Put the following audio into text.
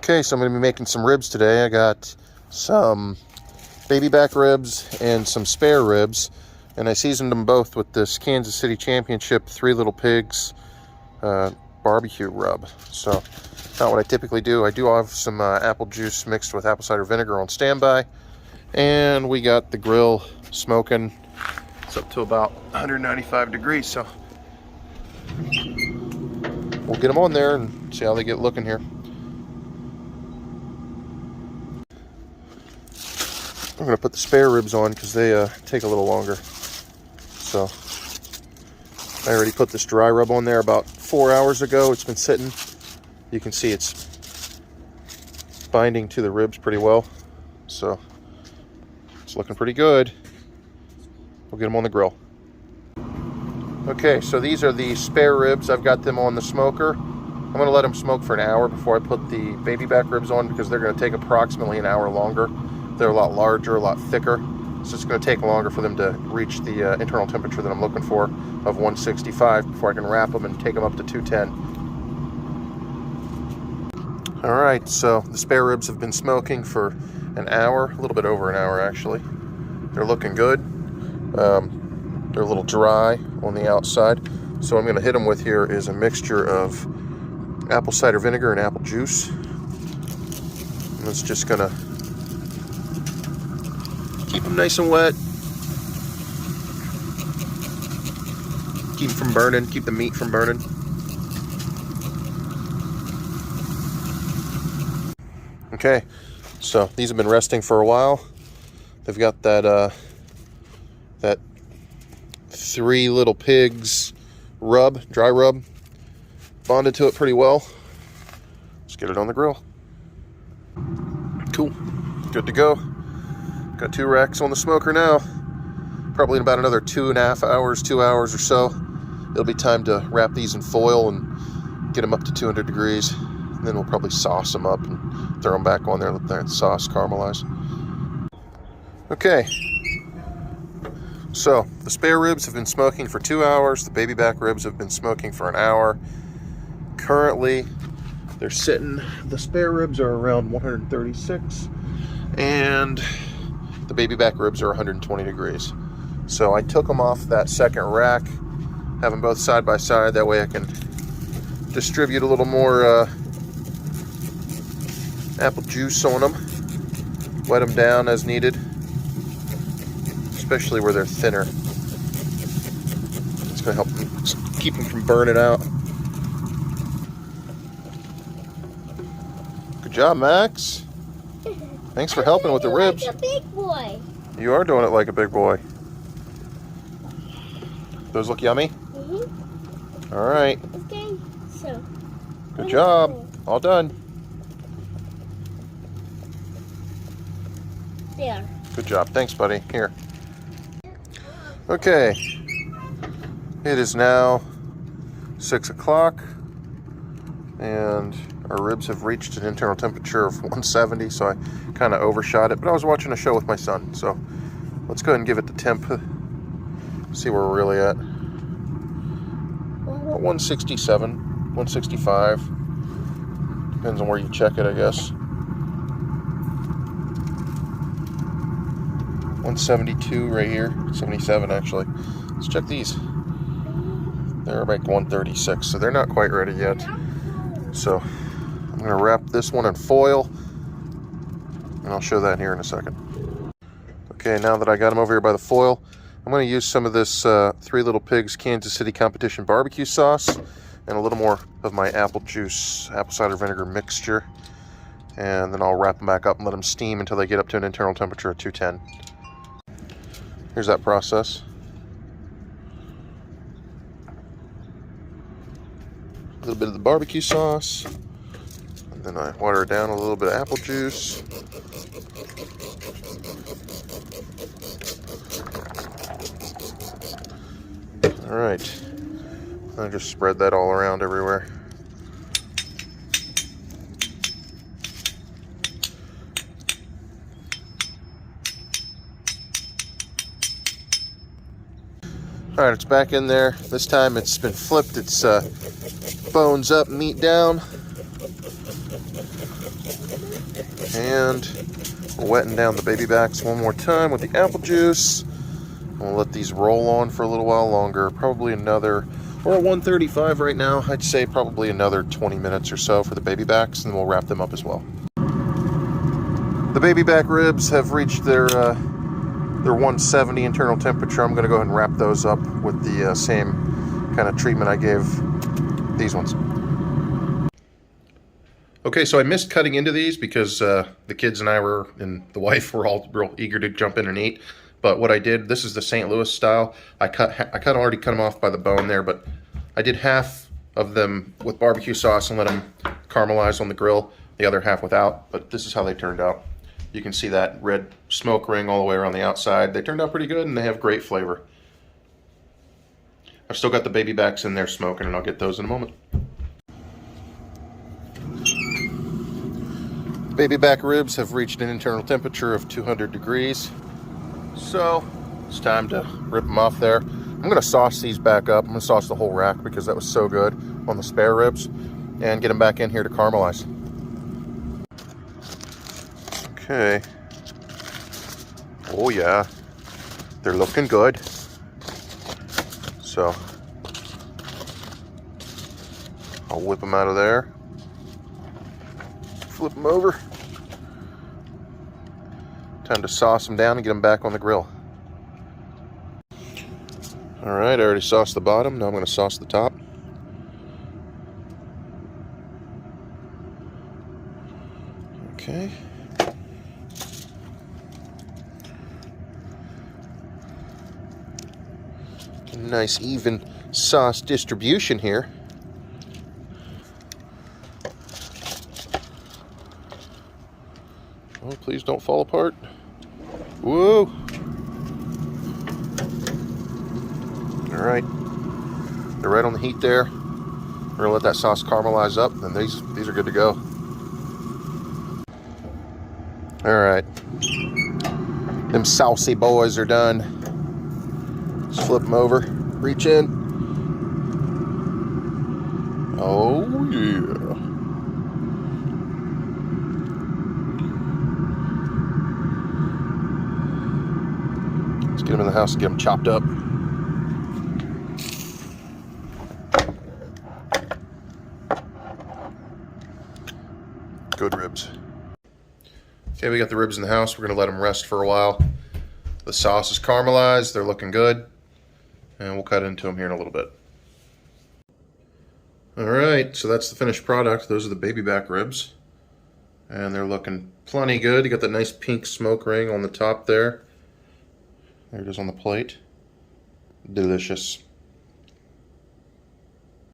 Okay, so I'm going to be making some ribs today. I got some baby back ribs and some spare ribs, and I seasoned them both with this Kansas City Championship Three Little Pigs barbecue rub. So not what I typically do. I do have some apple juice mixed with apple cider vinegar on standby, and we got the grill smoking. It's up to about 195 degrees, so we'll get them on there and see how they get looking here. I'm going to put the spare ribs on because they take a little longer. So I already put this dry rub on there about 4 hours ago. It's been sitting. You can see it's binding to the ribs pretty well. So it's looking pretty good. We'll get them on the grill. Okay, so these are the spare ribs. I've got them on the smoker. I'm going to let them smoke for an hour before I put the baby back ribs on because they're going to take approximately an hour longer. They're a lot larger, a lot thicker, so it's going to take longer for them to reach the internal temperature that I'm looking for of 165 before I can wrap them and take them up to 210. All right, so the spare ribs have been smoking for an hour, a little bit over an hour actually. They're looking good. They're a little dry on the outside, so what I'm going to hit them with here is a mixture of apple cider vinegar and apple juice. And it's just going to keep them nice and wet. Keep them from burning, keep the meat from burning. Okay, so these have been resting for a while. They've got that that Three Little Pigs rub, dry rub, bonded to it pretty well. Let's get it on the grill. Cool, good to go. Got 2 racks on the smoker now. Probably in about another 2.5 hours, 2 hours or so, it'll be time to wrap these in foil and get them up to 200 degrees. And then we'll probably sauce them up and throw them back on there, let that sauce caramelize. Okay, so the spare ribs have been smoking for 2 hours. The baby back ribs have been smoking for an hour. Currently, they're sitting, the spare ribs are around 136, and the baby back ribs are 120 degrees. So I took them off that second rack, have them both side by side. That way I can distribute a little more apple juice on them, wet them down as needed, especially where they're thinner. It's going to help keep them from burning out. Good job, Max. Thanks for helping with the ribs. Like a big boy. You are doing it like a big boy. Those look yummy? Mm-hmm. All right. Okay, so. Good job. All done. There. Good job. Thanks, buddy. Here. Okay. It is now 6 o'clock, and our ribs have reached an internal temperature of 170, so I kind of overshot it, but I was watching a show with my son, so let's go ahead and give it the temp, see where we're really at. 167, 165, depends on where you check it, I guess. 172 right here, 77 actually. Let's check these. They're like 136, so they're not quite ready yet. So I'm going to wrap this one in foil, and I'll show that here in a second. Okay, now that I got them over here by the foil, I'm going to use some of this Three Little Pigs Kansas City Competition barbecue sauce and a little more of my apple juice, apple cider vinegar mixture, and then I'll wrap them back up and let them steam until they get up to an internal temperature of 210. Here's that process. A little bit of the barbecue sauce, and then I water it down a little bit of apple juice. All right, I just spread that all around everywhere. All right, it's back in there. This time it's been flipped. It's bones up, meat down. And we're wetting down the baby backs one more time with the apple juice. We'll let these roll on for a little while longer, probably another, we're at 135 right now. I'd say probably another 20 minutes or so for the baby backs, and then we'll wrap them up as well. The baby back ribs have reached their 170 internal temperature. I'm going to go ahead and wrap those up with the same kind of treatment I gave these ones. Okay, so I missed cutting into these because the kids and and the wife were all real eager to jump in and eat. But what I did, this is the St. Louis style. I already cut them off by the bone there, but I did half of them with barbecue sauce and let them caramelize on the grill, the other half without. But this is how they turned out. You can see that red smoke ring all the way around the outside. They turned out pretty good, and they have great flavor. I've still got the baby backs in there smoking, and I'll get those in a moment. Baby back ribs have reached an internal temperature of 200 degrees. So it's time to rip them off there. I'm going to sauce these back up. I'm going to sauce the whole rack because that was so good on the spare ribs, and get them back in here to caramelize. Okay. Oh yeah, they're looking good. So I'll whip them out of there. Flip them over. Time to sauce them down and get them back on the grill. All right, I already sauced the bottom. Now I'm going to sauce the top. Okay. Nice even sauce distribution here. Oh, please don't fall apart. Whoa! All right, they're right on the heat there. We're gonna let that sauce caramelize up, and these are good to go. All right, them saucy boys are done. Just flip them over, reach in. Oh yeah. Let's get them in the house and get them chopped up. Good ribs. Okay, we got the ribs in the house. We're gonna let them rest for a while. The sauce is caramelized, they're looking good. And we'll cut into them here in a little bit. All right, so that's the finished product. Those are the baby back ribs. And they're looking plenty good. You got that nice pink smoke ring on the top there. There it is on the plate. Delicious.